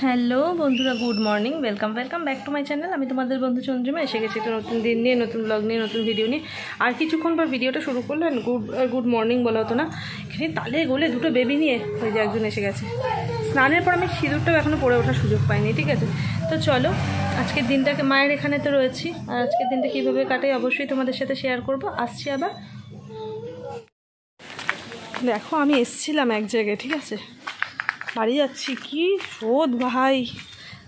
Hello বন্ধুরা, good morning, welcome back to my channel. আমি তোমাদের বন্ধু চন্দ্রিমা এসে গেছি একটা নতুন দিন নিয়ে, নতুন ব্লগ নিয়ে, নতুন ভিডিও নিয়ে। আর কিছুক্ষণ পর ভিডিওটা শুরু করলেন, গুড মর্নিং বলা হতো না, এখানে তালে গোলে দুটো বেবি নিয়ে ওই যে একজন এসে গেছে। স্নানের পর আমি সিঁদুরটাও এখনও পরে ওঠার সুযোগ পাইনি, ঠিক আছে? তো চলো আজকের দিনটাকে, মায়ের এখানে তো রয়েছি, আর আজকের দিনটা কীভাবে কাটাই অবশ্যই তোমাদের সাথে শেয়ার করব। আসছি আবার। দেখো আমি এসছিলাম এক জায়গায়, ঠিক আছে, বাড়ি যাচ্ছি, কি রোদ ভাই,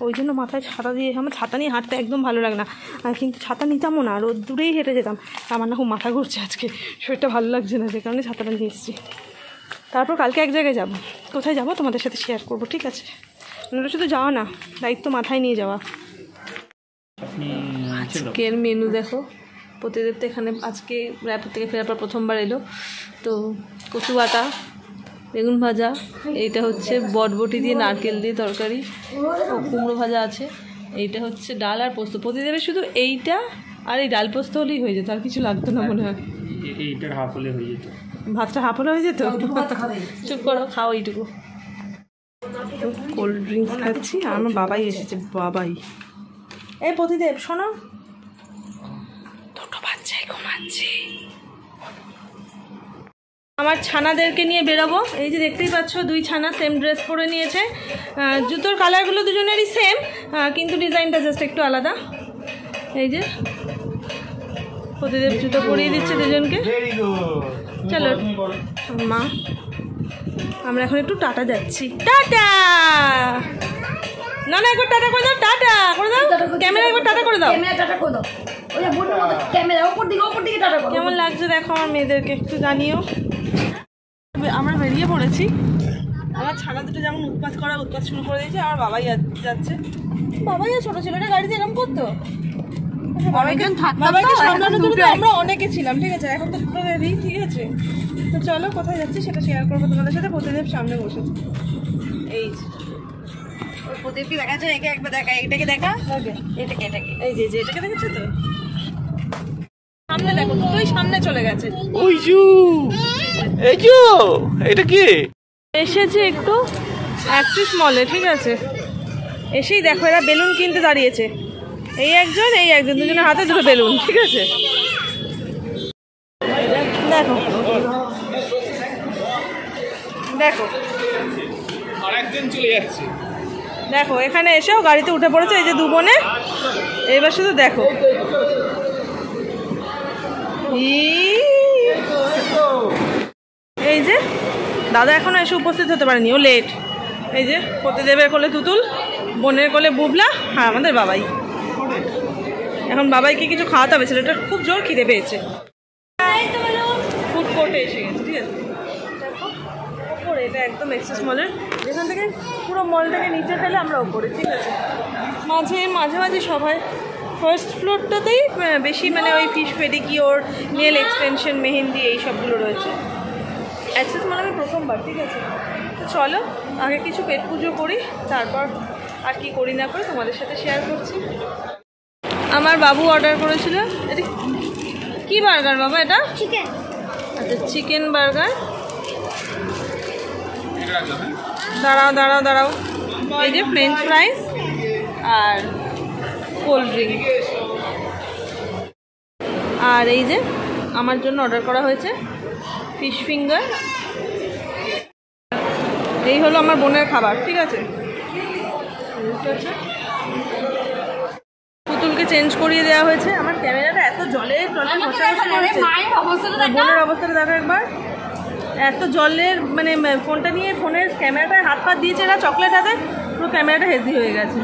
ওই জন্য মাথায় ছাতা দিয়ে, আমার ছাতা নিয়ে হাঁটতে একদম ভালো লাগে না, আর কিন্তু ছাতা নিতামও না, রোদ দূরেই হেঁটে যেতাম। আমার না খুব মাথা ঘুরছে আজকে, শরীরটা ভালো লাগছে না, যে কারণে ছাতাটা নিয়ে এসেছি। তারপর কালকে এক জায়গায় যাব, কোথায় যাব তোমাদের সাথে শেয়ার করব, ঠিক আছে? ওটা শুধু যাওয়া না, দায়িত্ব মাথায় নিয়ে যাওয়া। আজকের মেনু দেখো, প্রতিদেব তো এখানে আজকে রায়পুর থেকে ফেরার পর প্রথমবার এলো। তো কচু বাটা, বেগুন ভাজা, এইটা হচ্ছে বটবটি দিয়ে নারকেল দিয়ে তরকারি, ও কুমড়ো ভাজা আছে, এইটা হচ্ছে ডাল আর পোস্ত। প্রতিদেবের শুধু এইটা আর এই ডাল পোস্ত হলেই হয়ে যেত, আর কিছু লাগতো না মনে হয়। এইটার হাফ হলে হয়ে যেত, ভাতটা হাফ হলে হয়ে যেত। চুপ করো, খাও এইটুকু। কোল্ড ড্রিঙ্কস খাচ্ছি, আর আমার বাবাই এসেছে, বাবাই। এই প্রতিদেব শোনো, দুটো বাচ্চাই ঘুমাচ্ছে। আমার ছানাদেরকে নিয়ে বেরোবো, এই যে দেখতেই পাচ্ছ, দুই ছানা সেম ড্রেস পরে নিয়েছে। জুতোর কালারগুলো দুজনেরই সেম, কিন্তু ডিজাইনটা জাস্ট একটু আলাদা। এই যে প্রতিদেব জুতো পরিয়ে দিচ্ছে দুজনকে। চলো মা, আমরা এখন একটু টাটা যাচ্ছি। টাটা না না, একবার টাটা করে দাও, টাটা করে দাও, ক্যামেরা একবার টাটা করে দাও। কেমন লাগছে দেখো আমার মেয়েদেরকে, একটু জানিও। আমরা বেরিয়ে পড়েছি। আমার ছানা দুটো যেমন উৎপাত শুরু করে দিয়েছে, আমার বাবাই যাচ্ছে। বাবাই ছোট ছেলেটা গাড়িতে এরকম করতো, বাবাইকে সামলানোর জন্য আমরা অনেকে ছিলাম, ঠিক আছে? এখন তো দুটো বেবি, ঠিক আছে? তো চলো কোথায় যাচ্ছি সেটা শেয়ার করবো তোমাদের সাথে। প্রতিদেব সামনে বসেছে, এই ওর প্রতিদেবকে দেখা যায়, একে একবার দেখা, এটাকে দেখা, এটাকে এই যে এটাকে দেখেছো তো, সামনে দেখো, দুটোই সামনে চলে গেছে। এটা কি এসেছে একটু অ্যাক্সিস মলে, ঠিক আছে? এসেই দেখো এরা বেলুন কিনতে দাঁড়িয়েছে, এই একজন দুজনের হাতে দুটো বেলুন, ঠিক আছে? দেখো দেখো আরেকজন চলে যাচ্ছে, দেখো এখানে এসেও গাড়িতে উঠে পড়েছে, এই যে দু বোনে। এবার শুধু দেখো, এই যে দাদা এখনো এসে উপস্থিত হতে পারেনি, ও লেট। এই যে প্রতিদেবের কোলে তুতুল, বোনের কোলে বুবলা, হ্যাঁ আমাদের বাবাই। এখন বাবাইকে কিছু খাওয়াতে হবে, ছেলেটার খুব জোর খিদে পেয়েছে। ফুড কোর্টে এসে গেছে, ঠিক আছে? ওপরে, এটা একদম এক্সেস মলের, যেখান থেকে পুরো মলটাকে নিচে ফেলে আমরা ওপরে, ঠিক আছে? মাঝে সবাই ফার্স্ট ফ্লোরটাতেই বেশি, মানে ওই fish pedicure, nail extension, mehndi, এই সবগুলো রয়েছে। অ্যাক্সেস মল আমি প্রথমবার, ঠিক আছে? তো চলো আগে কিছু পেট পুজো করি, তারপর আর কি করি না করি তোমাদের সাথে শেয়ার করছি। আমার বাবু অর্ডার করেছিল, এটা কি বার্গার বাবা? এটা চিকেন, আচ্ছা চিকেন বার্গার। দাঁড়াও, এই যে ফ্রেঞ্চ ফ্রাইস আর কোল্ড ড্রিঙ্ক। আর এই যে আমার জন্য অর্ডার করা হয়েছে ফিশ ফিঙ্গার। এই হলো আমার বোনের খাবার, ঠিক আছে? পুতুলকে চেঞ্জ করিয়ে দেওয়া হয়েছে। আমার ক্যামেরাটা এত জলে বোনের অবস্থাটা দেখো একবার, এত জলের, মানে ফোনটা নিয়ে ফোনের ক্যামেরাটায় হাত পা দিয়েছে এরা, চকলেট হাতে, পুরো ক্যামেরাটা হেজি হয়ে গেছে।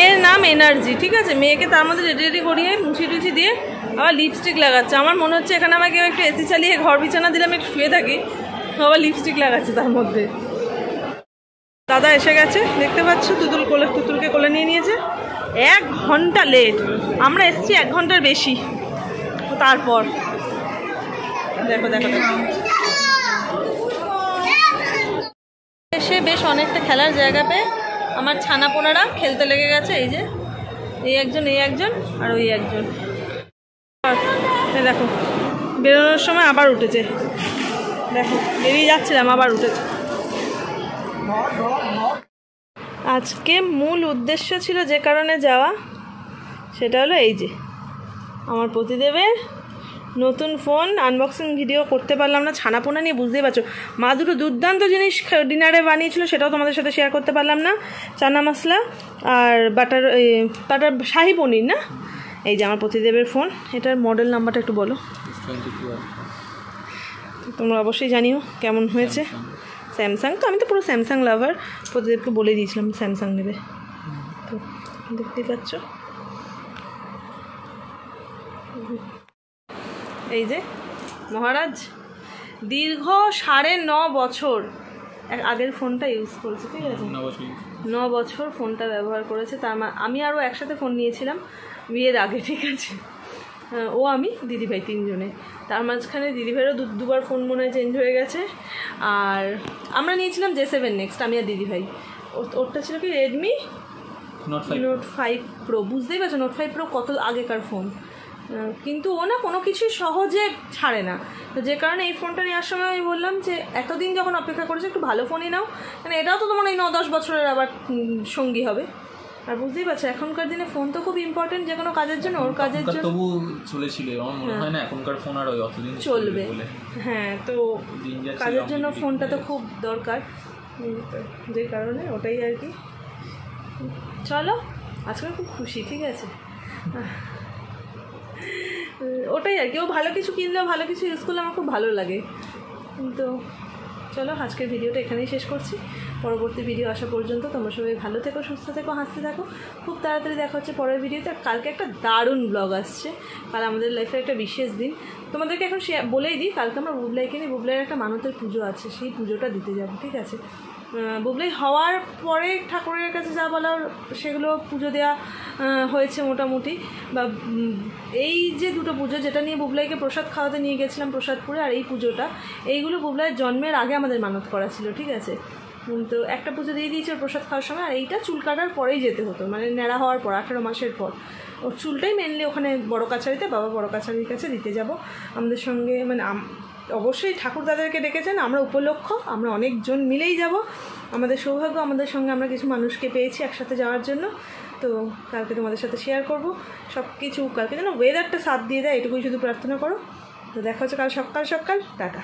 এর নাম এনার্জি, ঠিক আছে? মেয়েকে তার মধ্যে রেডি করিয়ে মুছি টুচি দিয়ে আবার লিপস্টিক লাগাচ্ছে। আমার মনে হচ্ছে এখানে আমাকে একটু এসি চালিয়ে ঘর বিছানা দিলে আমি একটু শুয়ে থাকি, আবার লিপস্টিক লাগাচ্ছে তার মধ্যে। দাদা এসে গেছে, দেখতে পাচ্ছ, তুতুলকে কোলে নিয়ে নিয়েছে। 1 ঘন্টা লেট, আমরা এসেছি 1 ঘন্টার বেশি। তারপর দেখো এসে বেশ অনেকটা খেলার জায়গা পেয়ে আমার ছানাপোনারা খেলতে লেগে গেছে। এই যে এই একজন আর ওই একজন। দেখো বেরোনোর সময় আবার উঠেছে, দেখো বেরিয়ে যাচ্ছিলাম আবার উঠেছে। আজকে মূল উদ্দেশ্য ছিল যে কারণে যাওয়া, সেটা হলো এই যে আমার পতিদেবের নতুন ফোন আনবক্সিং ভিডিও করতে পারলাম না, ছানাপোনা নিয়ে, বুঝতেই পারছো। মা দুটো দুর্দান্ত জিনিস ডিনারে বানিয়েছিল, সেটাও তোমাদের সাথে শেয়ার করতে পারলাম না। চানা মশলা আর বাটার শাহি পনির না। এই যে আমার পতিদেবের ফোন, এটার মডেল নাম্বারটা একটু বলো। তোমরা অবশ্যই জানিও কেমন হয়েছে। স্যামসাং, তো আমি তো পুরো স্যামসাং লাভার, প্রতিদেবকে বলে দিয়েছিলাম স্যামসাং নেবে, তো দেখতেই পাচ্ছ। এই যে মহারাজ দীর্ঘ 9.5 বছর আগের ফোনটা ইউজ করেছে, ঠিক আছে, 9 বছর ফোনটা ব্যবহার করেছে। তার আমি আরও একসাথে ফোন নিয়েছিলাম বিয়ের আগে, ঠিক আছে, ও আমি দিদিভাই 3 জনে। তার মাঝখানে দিদিভাইয়েরও দুবার ফোন মনে হয় চেঞ্জ হয়ে গেছে। আর আমরা নিয়েছিলাম J7 নেক্সট, আমি আর দিদিভাই। ওরটা ছিল কি রেডমি নোট 5 প্রো, বুঝতেই পারছো নোট 5 প্রো কত আগেকার ফোন, কিন্তু ও না কোনো কিছুই সহজে ছাড়ে না। তো যে কারণে এই ফোনটা নেওয়ার সময় আমি বললাম যে এতদিন যখন অপেক্ষা করেছে একটু ভালো ফোনই নাও, মানে এটাও তো তোমার এই 9-10 বছরের আবার সঙ্গী হবে। আর বুঝতেই পারছো এখনকার দিনে ফোন তো খুব ইম্পর্টেন্ট যে কোনো কাজের জন্য, ওর কাজের জন্য তবু চলেছিল, আমার মনে হয় না এখনকার ফোন আর ওই অতদিন চলবে। হ্যাঁ, তো কাজের জন্য ফোনটা তো খুব দরকার, যে কারণে ওটাই আর কি। চলো আজকে খুব খুশি, ঠিক আছে, ওটাই আর কি। ও ভালো কিছু কিনলেও ভালো কিছু ইউজ করলে আমার খুব ভালো লাগে। তো চলো আজকের ভিডিওটা এখানেই শেষ করছি। পরবর্তী ভিডিও আসা পর্যন্ত তোমরা সবাই ভালো থেকো, সুস্থ থেকো, হাসতে থাকো। খুব তাড়াতাড়ি দেখা হচ্ছে পরের ভিডিওতে। আর কালকে একটা দারুণ ব্লগ আসছে, কাল আমাদের লাইফের একটা বিশেষ দিন। তোমাদেরকে এখন বলেই দিই, কালকে আমরা বুবলাইকে নিয়ে, বুবলাইয়ের একটা মানতের পুজো আছে, সেই পুজোটা দিতে যাবো, ঠিক আছে। বুবলাই হওয়ার পরে ঠাকুরের কাছে যা বলার সেগুলো পুজো দেওয়া হয়েছে মোটামুটি। বা এই যে দুটো পুজো, যেটা নিয়ে বুবলাইকে প্রসাদ খাওয়াতে নিয়ে গেছিলাম প্রসাদপুরে, আর এই পুজোটা, এইগুলো বুবলাইয়ের জন্মের আগে আমাদের মানত করা ছিল, ঠিক আছে। তো একটা পুজো দিয়ে দিয়েছে প্রসাদ খাওয়ার সময়, আর এইটা চুল কাটার পরেই যেতে হতো, মানে নেড়া হওয়ার পর 18 মাসের পর। ওর চুলটাই মেনলি ওখানে বড় কাছারিতে, বাবা বড় কাছারির কাছে দিতে যাব আমাদের সঙ্গে। মানে অবশ্যই ঠাকুর দাদাকে ডেকেছেন, আমরা উপলক্ষ, আমরা অনেকজন মিলেই যাব। আমাদের সৌভাগ্য, আমাদের সঙ্গে আমরা কিছু মানুষকে পেয়েছি একসাথে যাওয়ার জন্য। তো কালকে তোমাদের সাথে শেয়ার করব সব কিছু। কালকে যেন ওয়েদারটা সাথ দিয়ে দেয়, এটুকুই শুধু প্রার্থনা করো। তো দেখা হচ্ছে কাল সকাল টাটা।